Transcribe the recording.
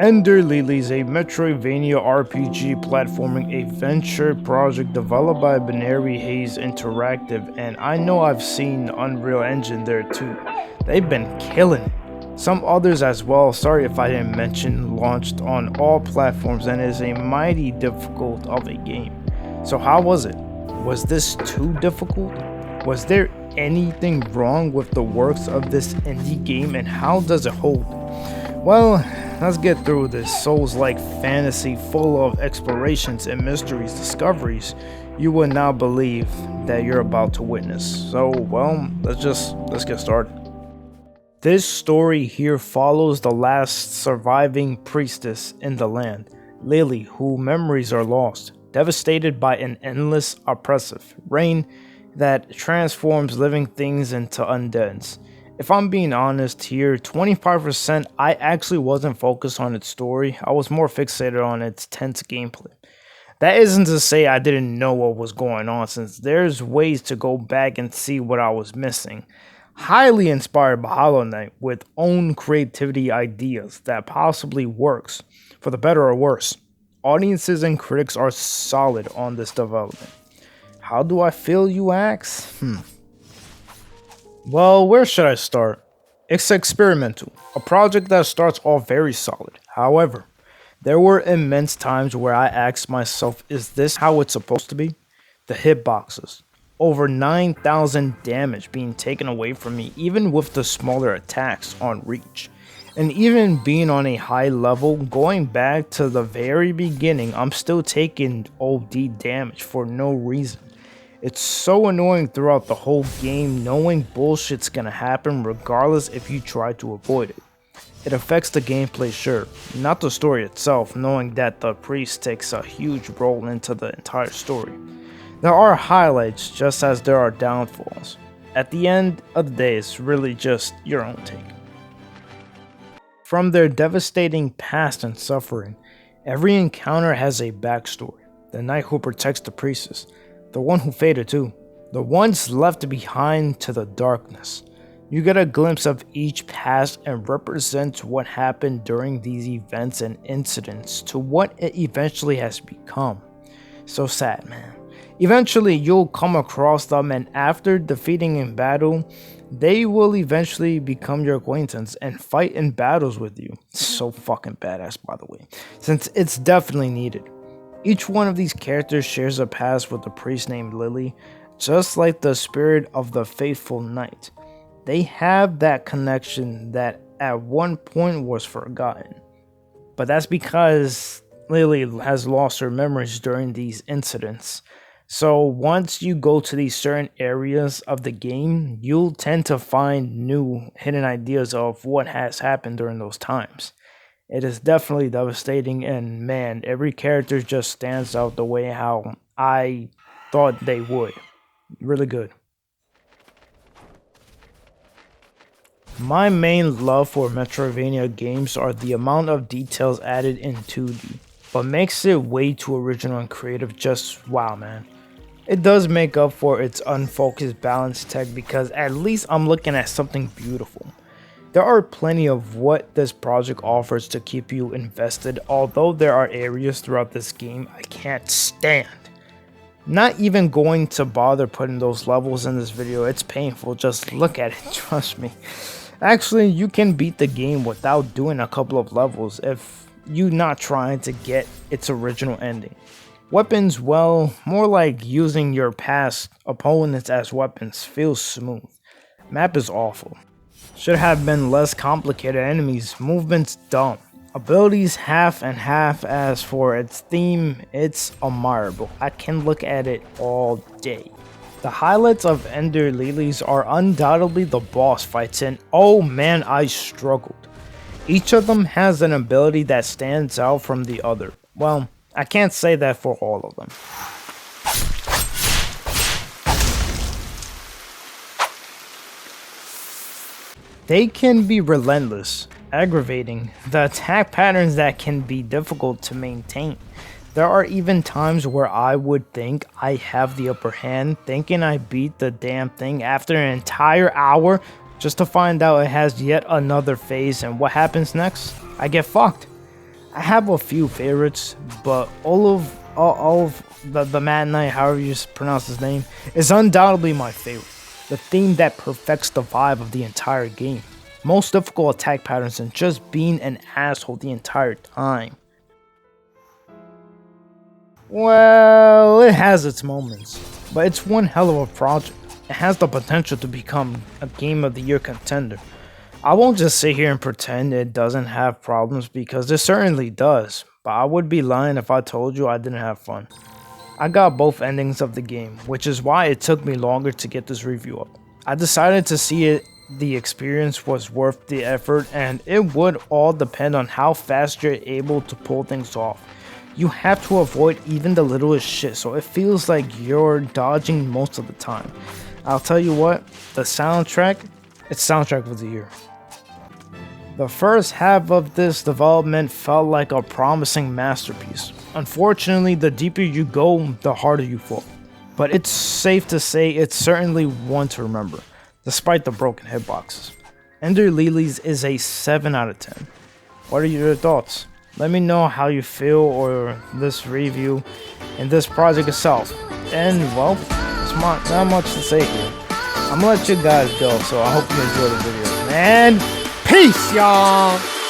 Ender Lilies, a metroidvania RPG platforming adventure project developed by Binary Haze Interactive, and I know I've seen Unreal Engine there too. They've been killing it. Some others as well, sorry if I didn't mention, launched on all platforms and is a mighty difficult of a game. So how was it? Was this too difficult? Was there anything wrong with the works of this indie game, and how does it hold? Well, let's get through this Souls-like fantasy full of explorations and mysteries, discoveries you will not believe that you're about to witness. So, well, let's get started. This story here follows the last surviving priestess in the land, Lily, whose memories are lost, devastated by an endless, oppressive reign that transforms living things into undeads. If I'm being honest here, 25% I actually wasn't focused on its story. I was more fixated on its tense gameplay. That isn't to say I didn't know what was going on, since there's ways to go back and see what I was missing. Highly inspired by Hollow Knight with own creativity ideas that possibly works, for the better or worse. Audiences and critics are solid on this development. How do I feel, you ask? Well, where should I start? It's experimental, a project that starts off very solid. However, there were immense times where I asked myself, is this how it's supposed to be? The hitboxes. Over 9,000 damage being taken away from me, even with the smaller attacks on reach. And even being on a high level, going back to the very beginning, I'm still taking OD damage for no reason. It's so annoying throughout the whole game, knowing bullshit's gonna happen regardless if you try to avoid it. It affects the gameplay, sure, not the story itself, knowing that the priest takes a huge role into the entire story. There are highlights just as there are downfalls. At the end of the day, it's really just your own take. From their devastating past and suffering, every encounter has a backstory. The knight who protects the priestess, the one who faded too, the ones left behind to the darkness. You get a glimpse of each past and represents what happened during these events and incidents to what it eventually has become. So sad, man. Eventually you'll come across them, and after defeating in battle, they will eventually become your acquaintance and fight in battles with you. So fucking badass, by the way, since it's definitely needed. Each one of these characters shares a past with a priest named Lily, just like the spirit of the faithful knight. They have that connection that at one point was forgotten. But that's because Lily has lost her memories during these incidents. So once you go to these certain areas of the game, you'll tend to find new hidden ideas of what has happened during those times. It is definitely devastating, and man, every character just stands out the way how I thought they would. Really good. My main love for Metroidvania games are the amount of details added in 2D, but makes it way too original and creative. Just wow, man. It does make up for its unfocused balance tech, because at least I'm looking at something beautiful. There are plenty of what this project offers to keep you invested, although there are areas throughout this game I can't stand. Not even going to bother putting those levels in this video, it's painful, just look at it, trust me. Actually, you can beat the game without doing a couple of levels if you're not trying to get its original ending. Weapons, well, more like using your past opponents as weapons, feels smooth. Map is awful. Should have been less complicated enemies, movements dumb. Abilities half and half. As for its theme, it's admirable. I can look at it all day. The highlights of Ender Lilies are undoubtedly the boss fights, and oh man, I struggled. Each of them has an ability that stands out from the other. Well, I can't say that for all of them. They can be relentless, aggravating, the attack patterns that can be difficult to maintain. There are even times where I would think I have the upper hand, thinking I beat the damn thing after an entire hour, just to find out it has yet another phase, and what happens next? I get fucked. I have a few favorites, but all of the Mad Knight, however you pronounce his name, is undoubtedly my favorite. The theme that perfects the vibe of the entire game. Most difficult attack patterns and just being an asshole the entire time. Well, it has its moments, but it's one hell of a project. It has the potential to become a Game of the Year contender. I won't just sit here and pretend it doesn't have problems because it certainly does, but I would be lying if I told you I didn't have fun. I got both endings of the game, which is why it took me longer to get this review up. I decided to see if the experience was worth the effort, and it would all depend on how fast you're able to pull things off. You have to avoid even the littlest shit, so it feels like you're dodging most of the time. I'll tell you what, the soundtrack, it's soundtrack of the year. The first half of this development felt like a promising masterpiece. Unfortunately, the deeper you go, the harder you fall. But it's safe to say it's certainly one to remember, despite the broken hitboxes. Ender Lilies is a 7 out of 10. What are your thoughts? Let me know how you feel or this review and this project itself. And well, there's not much to say here. I'm gonna let you guys go, so I hope you enjoy the video. And peace, y'all!